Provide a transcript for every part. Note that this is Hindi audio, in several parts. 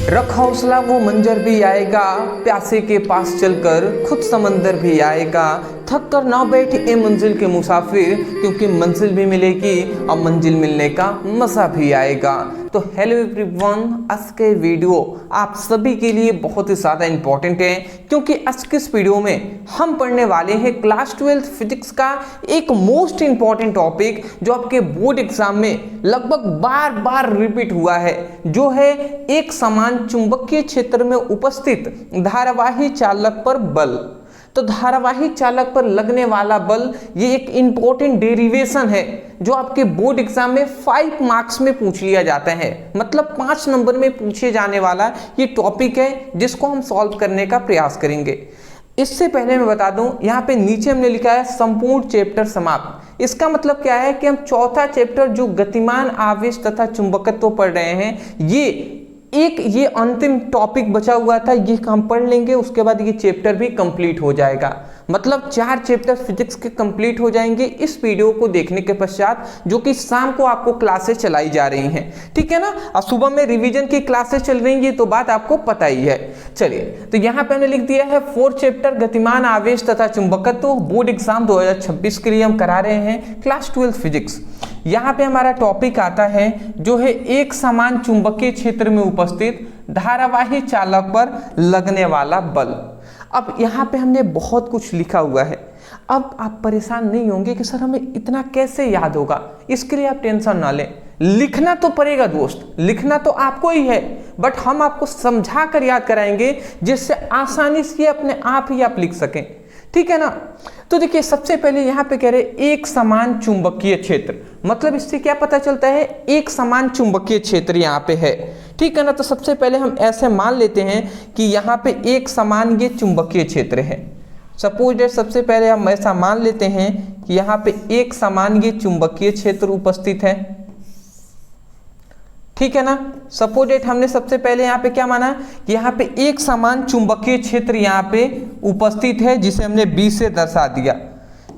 रख हौसला वो मंजर भी आएगा, प्यासे के पास चलकर खुद समंदर भी आएगा। थक कर ना बैठ ए मंजिल के मुसाफिर, क्योंकि मंजिल भी मिलेगी और मंजिल मिलने का मज़ा भी आएगा। तो हेलो एवरीवन, आज के वीडियो आप सभी के लिए बहुत ही ज़्यादा इम्पोर्टेंट है, क्योंकि आज के इस वीडियो में हम पढ़ने वाले हैं क्लास 12 फिजिक्स का एक मोस्ट इम्पॉर्टेंट टॉपिक जो आपके बोर्ड एग्जाम में लगभग बार बार रिपीट हुआ है, जो है एक समान चुंबकीय क्षेत्र में उपस्थित धारावाही चालक पर बल। तो धारावाही चालक पर लगने वाला बल ये एक इंपॉर्टेंट डेरिवेशन है जो आपके बोर्ड एग्जाम में 5 मार्क्स में पूछ लिया जाता है, मतलब 5 नंबर में पूछे जाने वाला ये टॉपिक है जिसको हम सॉल्व करने का प्रयास करेंगे। इससे पहले मैं बता दूं, यहाँ पे नीचे हमने लिखा है संपूर्ण चैप्टर समाप्त। इसका मतलब क्या है कि हम चौथा चैप्टर जो गतिमान आवेश तथा चुंबकत्व पढ़ रहे हैं, ये अंतिम टॉपिक बचा हुआ था, ये हम पढ़ लेंगे। उसके बाद ये चैप्टर भी कंप्लीट हो जाएगा, मतलब 4 चैप्टर फिजिक्स के कंप्लीट हो जाएंगे इस वीडियो को देखने के पश्चात, जो कि शाम को आपको क्लासेस चलाई जा रही हैं, ठीक है ना। और सुबह में रिवीजन की क्लासेस चल रही हैं, ये तो बात आपको पता ही है। चलिए, तो यहाँ पे हमने लिख दिया है 4 चैप्टर गतिमान आवेश तथा चुंबकत्व, बोर्ड एग्जाम 2026 के लिए हम करा रहे हैं क्लास 12 फिजिक्स। यहाँ पे हमारा टॉपिक आता है जो है एक समान चुंबकीय क्षेत्र में उपस्थित धारावाही चालक पर लगने वाला बल। अब यहाँ पे हमने बहुत कुछ लिखा हुआ है। अब आप परेशान नहीं होंगे कि सर हमें इतना कैसे याद होगा, इसके लिए आप टेंशन ना लें। लिखना तो पड़ेगा दोस्त, लिखना तो आपको ही है, बट हम आपको समझा कर याद कराएंगे जिससे आसानी से अपने आप ही आप लिख सकें, ठीक है ना। तो देखिए, सबसे पहले यहाँ पे कह रहे एक समान चुंबकीय क्षेत्र, मतलब इससे क्या पता चलता है, एक समान चुंबकीय क्षेत्र यहाँ पे है, ठीक है ना। तो सबसे पहले हम ऐसे मान लेते हैं कि यहाँ पे एक समान ये चुंबकीय क्षेत्र है। सपोज दैट सबसे पहले हम ऐसा मान लेते हैं कि यहाँ पे एक समान ये चुंबकीय क्षेत्र उपस्थित है, ठीक है ना। सपोज दैट हमने सबसे पहले यहाँ पे क्या माना कि यहाँ पे एक समान चुंबकीय क्षेत्र यहाँ पे उपस्थित है, जिसे हमने B से दर्शा दिया,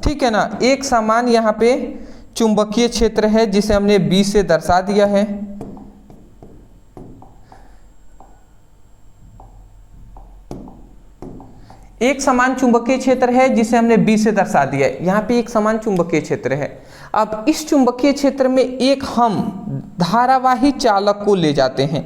ठीक है ना। एक समान यहाँ पे चुंबकीय क्षेत्र है जिसे हमने B से दर्शा दिया है। एक समान चुंबकीय क्षेत्र है जिसे हमने B से दर्शा दिया है। यहाँ पे एक समान चुंबकीय क्षेत्र है। अब इस चुंबकीय क्षेत्र में एक हम धारावाही चालक को ले जाते हैं।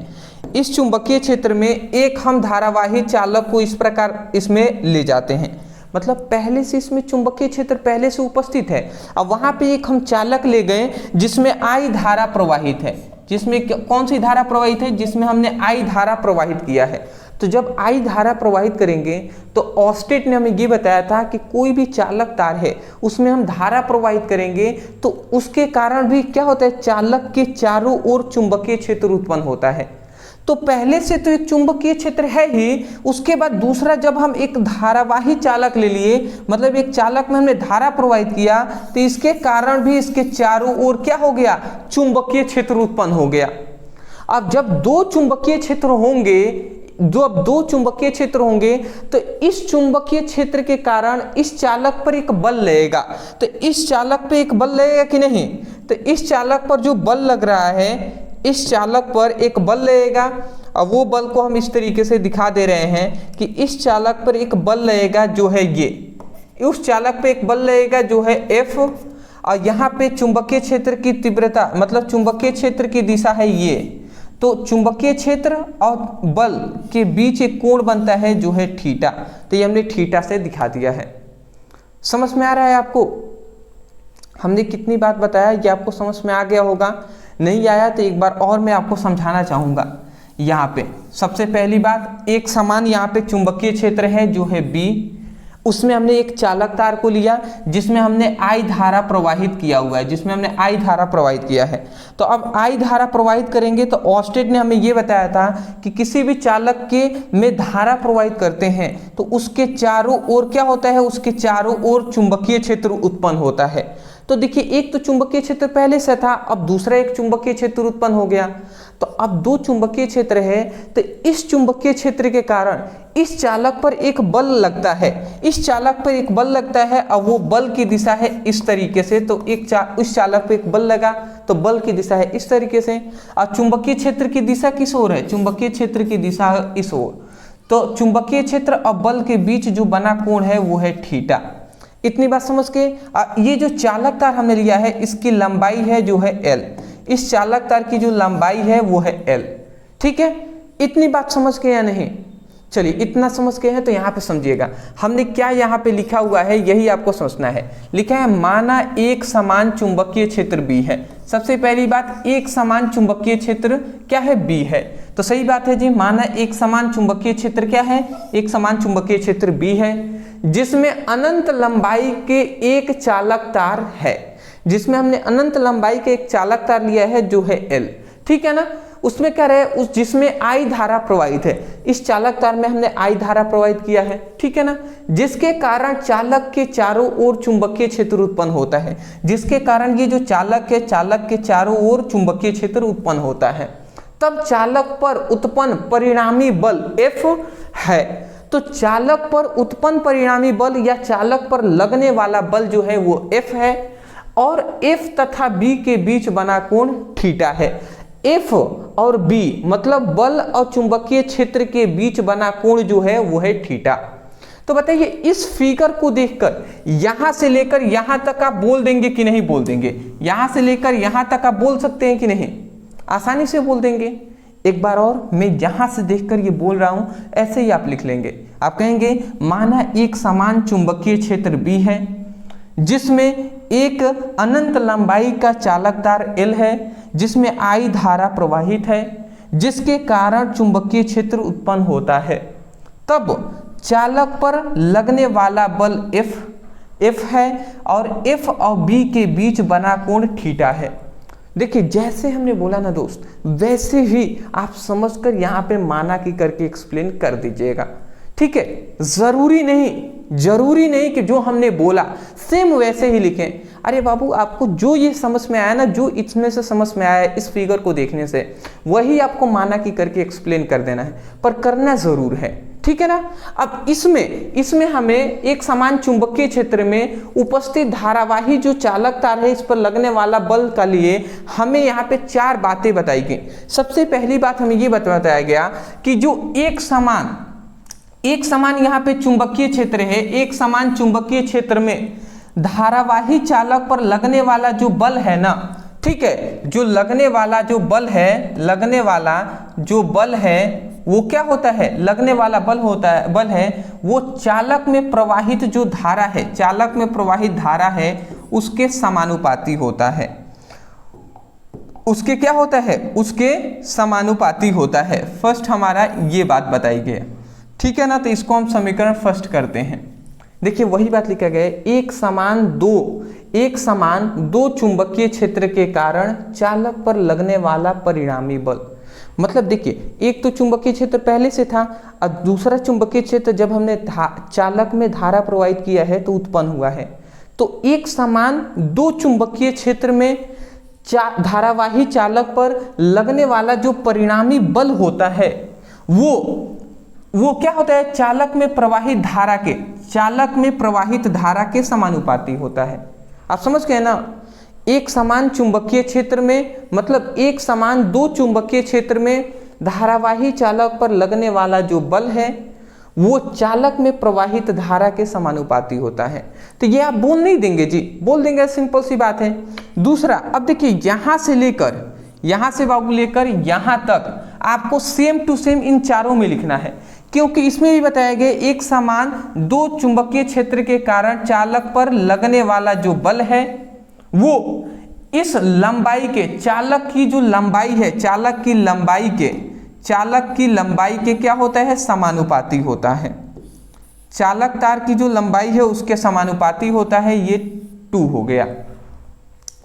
इस चुंबकीय क्षेत्र में एक हम धारावाही चालक को इस प्रकार इसमें ले जाते हैं, मतलब पहले से इसमें चुंबकीय क्षेत्र पहले से उपस्थित है। अब वहां पे एक हम चालक ले गए जिसमें I धारा प्रवाहित है। जिसमें कौन सी धारा प्रवाहित है? जिसमें हमने I धारा प्रवाहित किया है। तो जब I धारा प्रवाहित करेंगे तो ऑस्टेट ने हमें ये बताया था कि कोई भी चालक तार है उसमें हम धारा प्रवाहित करेंगे तो उसके कारण भी क्या होता है, चालक के चारों ओर चुंबकीय क्षेत्र उत्पन्न होता है। तो पहले से तो एक चुंबकीय क्षेत्र है ही, उसके बाद दूसरा जब हम एक धारावाही चालक ले लिए, मतलब एक चालक में हमने धारा प्रवाहित किया, तो इसके कारण भी इसके चारों ओर क्या हो गया, चुंबकीय क्षेत्र उत्पन्न हो गया। अब जब दो चुंबकीय क्षेत्र होंगे तो इस चुंबकीय क्षेत्र के कारण इस चालक पर एक बल लगेगा। तो इस चालक पे एक बल लगेगा कि नहीं? तो इस चालक पर जो बल लग रहा है, इस चालक पर एक बल लगेगा। और वो बल को हम इस तरीके से दिखा दे रहे हैं कि इस चालक पर एक बल लगेगा जो है ये, उस चालक पे एक बल लगेगा जो है F, और यहाँ पे चुंबकीय क्षेत्र की तीव्रता, मतलब चुंबकीय क्षेत्र की दिशा है ये। तो चुंबकीय क्षेत्र और बल के बीच एक कोण बनता है जो है थीटा। तो ये हमने थीटा से दिखा दिया है। समझ में आ रहा है आपको? हमने कितनी बात बताया, ये आपको समझ में आ गया होगा। नहीं आया तो एक बार और मैं आपको समझाना चाहूँगा। यहाँ पे सबसे पहली बात, एक समान यहाँ पे चुंबकीय क्षेत्र है जो है B, उसमें हमने एक चालक तार को लिया जिसमें हमने I धारा प्रवाहित किया हुआ है, तो अब I धारा प्रवाहित करेंगे तो ऑस्टेट ने हमें ये बताया था कि किसी भी चालक के में धारा प्रवाहित करते हैं तो उसके चारों ओर क्या होता है, उसके चारों ओर चुंबकीय क्षेत्र उत्पन्न होता है। तो देखिए, एक तो चुंबकीय क्षेत्र पहले से था, अब दूसरा एक चुंबकीय क्षेत्र उत्पन्न हो गया। तो अब दो चुंबकीय क्षेत्र है, तो इस चुंबकीय क्षेत्र के कारण इस चालक पर एक बल लगता है, इस चालक पर एक बल लगता है। अब वो बल की दिशा है इस तरीके से, तो इस चालक पर एक बल लगा तो बल की दिशा है इस तरीके से। और चुंबकीय क्षेत्र की दिशा किस ओर है? चुंबकीय क्षेत्र की दिशा है इस ओर। तो चुंबकीय क्षेत्र और बल के बीच जो बना कोण है वो है थीटा। इतनी बात समझ के ये जो चालक तार हमने लिया है इसकी लंबाई है जो है L, इस चालक तार की जो लंबाई है वो है L। ठीक है, इतनी बात समझ के या नहीं? चलिए इतना समझ के हैं तो यहाँ पे समझिएगा हमने क्या यहाँ पे लिखा हुआ है, यही आपको समझना है। लिखा है माना एक समान चुंबकीय क्षेत्र B है। सबसे पहली बात, एक समान चुंबकीय क्षेत्र क्या है? B है। तो सही बात है जी, माना एक समान चुंबकीय क्षेत्र क्या है? एक समान चुंबकीय क्षेत्र B है, जिसमें अनंत लंबाई के एक चालक तार है, जिसमें हमने अनंत लंबाई के एक चालक तार लिया है जो है L। ठीक है ना, उसमें क्या रहे, उस जिसमें I धारा प्रवाहित है, इस चालक तार में हमने I धारा प्रवाहित किया है। ठीक है ना, जिसके कारण चालक के चारों ओर चुंबकीय क्षेत्र उत्पन्न होता है, जिसके कारण ये जो चालक है, चालक के चारों ओर चुंबकीय क्षेत्र उत्पन्न होता है। तब चालक पर उत्पन्न परिणामी बल F है। तो चालक पर उत्पन्न परिणामी बल या चालक पर लगने वाला बल जो है वो F है, और F तथा B के बीच बना कोण थीटा है। F और B मतलब बल और चुंबकीय क्षेत्र के बीच बना कोण जो है वो है थीटा। तो बताइए इस फिगर को देखकर यहां से लेकर यहां तक आप बोल देंगे कि नहीं बोल देंगे? यहां से लेकर यहां तक आप बोल सकते हैं कि नहीं? आसानी से बोल देंगे। एक बार और मैं यहां से देखकर ये बोल रहा हूं, ऐसे ही आप लिख लेंगे। आप कहेंगे माना एक समान चुंबकीय क्षेत्र B है, जिसमें एक अनंत लंबाई का चालक तार L है, जिसमें I धारा प्रवाहित है, जिसके कारण चुंबकीय क्षेत्र उत्पन्न होता है। तब चालक पर लगने वाला बल F है और F और B के बीच बना कोण थीटा है। देखिए जैसे हमने बोला ना दोस्त, वैसे ही आप समझकर यहाँ पे माना की करके एक्सप्लेन कर दीजिएगा। ठीक है, जरूरी नहीं कि जो हमने बोला सेम वैसे ही लिखें। अरे बाबू आपको जो ये समझ में आया ना, जो इसमें से समझ में आया इस फिगर को देखने से, वही आपको माना की करके एक्सप्लेन कर देना है, पर करना जरूर है। ठीक है ना। अब इसमें हमें एक समान चुंबकीय क्षेत्र में उपस्थित धारावाही जो चालक तार है इस पर लगने वाला बल का लिए हमें यहाँ पे 4 बातें बताई गई। सबसे पहली बात हमें ये बताया गया कि जो एक समान यहाँ पे चुंबकीय क्षेत्र है, एक समान चुंबकीय क्षेत्र में धारावाही चालक पर लगने वाला जो बल है ना, ठीक है, जो लगने वाला जो बल है वो क्या होता है? लगने वाला बल है वो चालक में प्रवाहित जो धारा है, चालक में प्रवाहित धारा है उसके समानुपाती होता है। उसके क्या होता है? उसके समानुपाती होता है। फर्स्ट हमारा ये बात बताई गई। ठीक है ना, तो इसको हम समीकरण फर्स्ट करते हैं। देखिए वही बात लिखा गया है, एक समान दो चुंबकीय क्षेत्र के कारण चालक पर लगने वाला परिणामी बल। मतलब देखिए एक तो चुंबकीय क्षेत्र पहले से था और दूसरा चुंबकीय क्षेत्र जब हमने चालक में धारा प्रवाहित किया है तो उत्पन्न हुआ है। तो एक समान दो चुंबकीय क्षेत्र में धारावाही चालक पर लगने वाला जो परिणामी बल होता है वो क्या होता है? चालक में प्रवाहित धारा के समानुपाती होता है। आप समझ गए ना। एक समान चुंबकीय क्षेत्र में मतलब एक समान दो चुंबकीय क्षेत्र में धारावाही चालक पर लगने वाला जो बल है वो चालक में प्रवाहित धारा के समानुपाती होता है। तो ये आप बोल नहीं देंगे जी, बोल देंगे, सिंपल सी बात है। दूसरा, अब देखिए यहां से बाबू लेकर यहां तक आपको सेम टू सेम इन चारों में लिखना है, क्योंकि इसमें भी बताया गया एक समान दो चुंबकीय क्षेत्र के कारण चालक पर लगने वाला जो बल है वो इस लंबाई के, चालक की जो लंबाई है, चालक की लंबाई के क्या होता है? समानुपाती होता है। चालक तार की जो लंबाई है उसके समानुपाती होता है। ये 2 हो गया।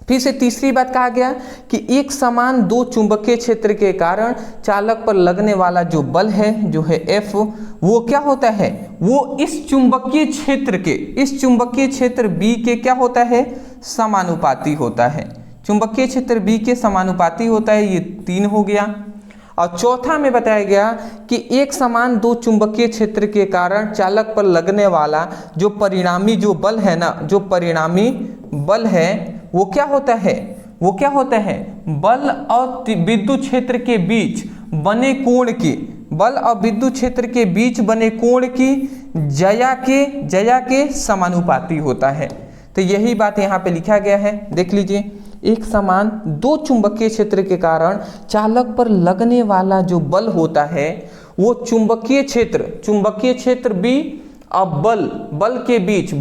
फिर से तीसरी बात कहा गया कि एक समान दो चुंबकीय क्षेत्र के कारण चालक पर लगने वाला जो बल है जो है F, वो क्या होता है? वो इस चुंबकीय क्षेत्र B के क्या होता है? समानुपाती होता है। चुंबकीय क्षेत्र B के समानुपाती होता है, ये 3 हो गया। और चौथा में बताया गया कि एक समान दो चुंबकीय क्षेत्र के कारण चालक पर लगने वाला जो परिणामी जो बल है ना, जो परिणामी बल है वो क्या होता है, वो क्या होता है, बल और विद्युत क्षेत्र के बीच बने कोण की, बल और विद्युत क्षेत्र के बीच बने कोण की जया के समानुपाती होता है। तो यही बात यहाँ पे लिखा गया है, देख लीजिए। एक समान दो चुंबकीय क्षेत्र के कारण चालक पर लगने वाला जो बल होता है वो चुंबकीय क्षेत्र B और बल के बीच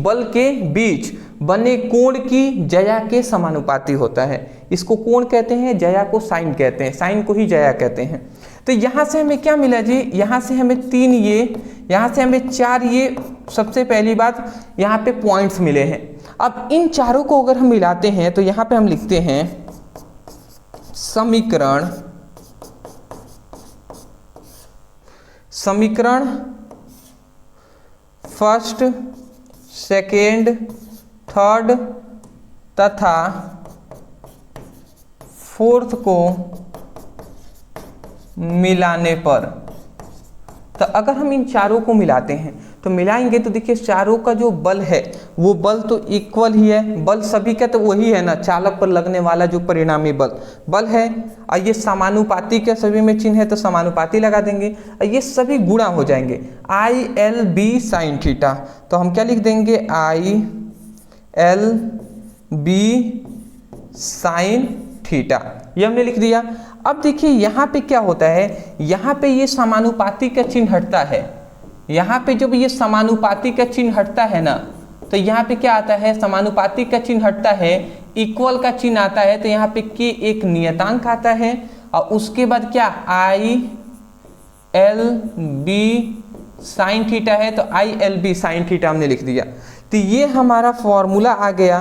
बने कोण की जया के समानुपाती होता है। इसको कोण कहते हैं, जया को साइन कहते हैं, साइन को ही जया कहते हैं। तो यहाँ से हमें क्या मिला जी, यहाँ से हमें 3 ये, यहाँ से हमें 4 ये, सबसे पहली बात यहाँ पे पॉइंट्स मिले हैं। अब इन चारों को अगर हम मिलाते हैं तो यहाँ पे हम लिखते हैं समीकरण फर्स्ट, सेकेंड, थर्ड तथा फोर्थ को मिलाने पर, तो अगर हम इन चारों को मिलाते हैं तो मिलाएंगे तो देखिए चारों का जो बल है वो बल तो इक्वल ही है, बल सभी का तो वही है ना, चालक पर लगने वाला जो परिणामी बल है। और ये समानुपाती का सभी में चिन्ह है तो समानुपाती लगा देंगे और ये सभी गुणा हो जाएंगे ILB sin थीटा। तो हम क्या लिख देंगे, ILB sin थीटा, ये हमने लिख दिया। अब देखिए यहाँ पे क्या होता है, यहाँ पे ये समानुपाती का चिन्ह हटता है, यहाँ पे जब ये समानुपाती का चिन्ह हटता है ना तो यहाँ पे क्या आता है, समानुपाती का चिन्ह हटता है, इक्वल का चिन्ह आता है, तो यहाँ पे के एक नियतांक आता है और उसके बाद क्या ILB sin थीटा है, तो ILB sin थीटा हमने लिख दिया। तो ये हमारा फॉर्मूला आ गया।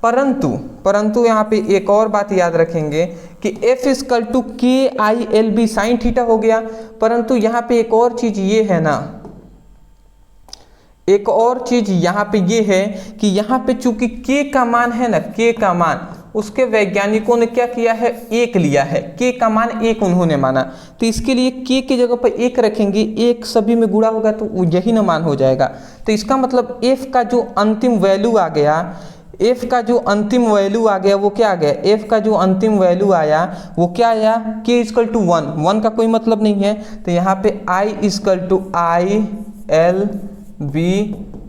परंतु यहाँ पे एक और बात याद रखेंगे कि F = KILB sin थीटा हो गया, परंतु यहाँ पे एक और चीज ये है ना, एक और चीज यहाँ पे ये है कि यहाँ पे चूंकि K का मान है ना, K का मान उसके वैज्ञानिकों ने क्या किया है, 1 लिया है, K का मान 1 उन्होंने माना, तो इसके लिए K की जगह पर 1 रखेंगे, 1 सभी में गुणा होगा तो यही ना मान हो जाएगा। तो इसका मतलब F का जो अंतिम वैल्यू आ गया, F का जो अंतिम वैल्यू आ गया वो क्या आ गया, F का जो अंतिम वैल्यू आया वो क्या आया, K = 1 का कोई मतलब नहीं है, तो यहाँ पे I ILB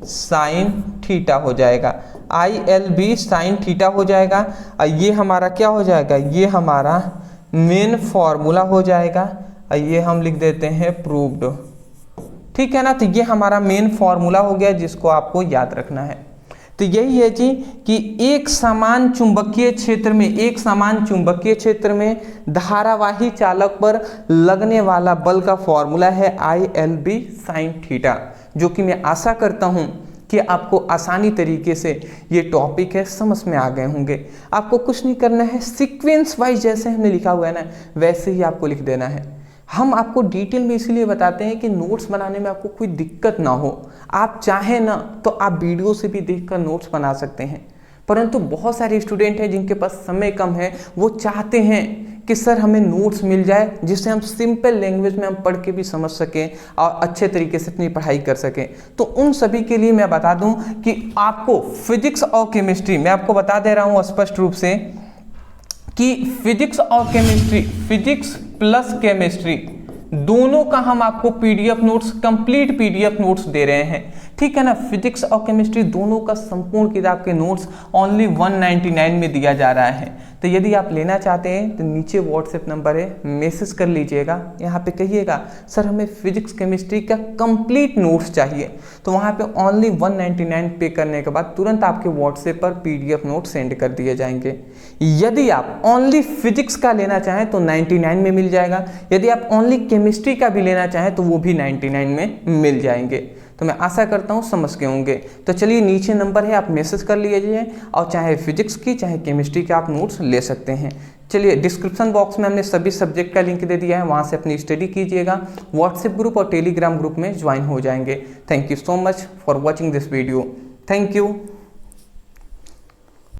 sin थीटा हो जाएगा, ILB sin थीटा हो जाएगा। और ये हमारा क्या हो जाएगा, ये हमारा मेन फॉर्मूला हो जाएगा और ये हम लिख देते हैं प्रूव्ड, ठीक है ना। तो ये हमारा मेन फॉर्मूला हो गया जिसको आपको याद रखना है। तो यही है जी कि एक समान चुंबकीय क्षेत्र में धारावाही चालक पर लगने वाला बल का फॉर्मूला है ILB sin थीटा, जो कि मैं आशा करता हूं कि आपको आसानी तरीके से ये टॉपिक है समझ में आ गए होंगे। आपको कुछ नहीं करना है, सीक्वेंस वाइज जैसे हमने लिखा हुआ है ना वैसे ही आपको लिख देना है। हम आपको डिटेल में इसलिए बताते हैं कि नोट्स बनाने में आपको कोई दिक्कत ना हो। आप चाहें ना तो आप वीडियो से भी देखकर नोट्स बना सकते हैं, परंतु बहुत सारे स्टूडेंट हैं जिनके पास समय कम है, वो चाहते हैं कि सर हमें नोट्स मिल जाए जिससे हम सिंपल लैंग्वेज में हम पढ़ के भी समझ सकें और अच्छे तरीके से अपनी पढ़ाई कर सकें। तो उन सभी के लिए मैं बता दूं कि आपको फिजिक्स और केमिस्ट्री, मैं आपको बता दे रहा हूं स्पष्ट रूप से कि फिजिक्स और केमिस्ट्री, फिजिक्स प्लस केमिस्ट्री दोनों का हम आपको PDF notes, complete PDF notes दे रहे हैं, ठीक है ना। फिजिक्स और केमिस्ट्री दोनों का संपूर्ण किताब के नोट्स ओनली 199 में दिया जा रहा है। तो यदि आप लेना चाहते हैं तो नीचे व्हाट्सएप नंबर है, मैसेज कर लीजिएगा, यहाँ पे कहिएगा सर हमें फिजिक्स केमिस्ट्री का कंप्लीट नोट्स चाहिए, तो वहाँ पे ओनली 199 पे करने के बाद तुरंत आपके व्हाट्सएप पर पीडीएफ नोट सेंड कर दिए जाएंगे। यदि आप ओनली फिजिक्स का लेना चाहें तो 99 में मिल जाएगा, यदि आप ओनली केमिस्ट्री का भी लेना चाहें तो वो भी 99 में मिल जाएंगे। तो मैं आशा करता हूँ समझ के होंगे। तो चलिए नीचे नंबर है, आप मैसेज कर लीजिए और चाहे फिजिक्स की चाहे केमिस्ट्री के आप नोट्स ले सकते हैं। चलिए डिस्क्रिप्शन बॉक्स में हमने सभी सब्जेक्ट का लिंक दे दिया है, वहाँ से अपनी स्टडी कीजिएगा। व्हाट्सएप ग्रुप और टेलीग्राम ग्रुप में ज्वाइन हो जाएंगे। Thank you so much for watching this video. Thank you.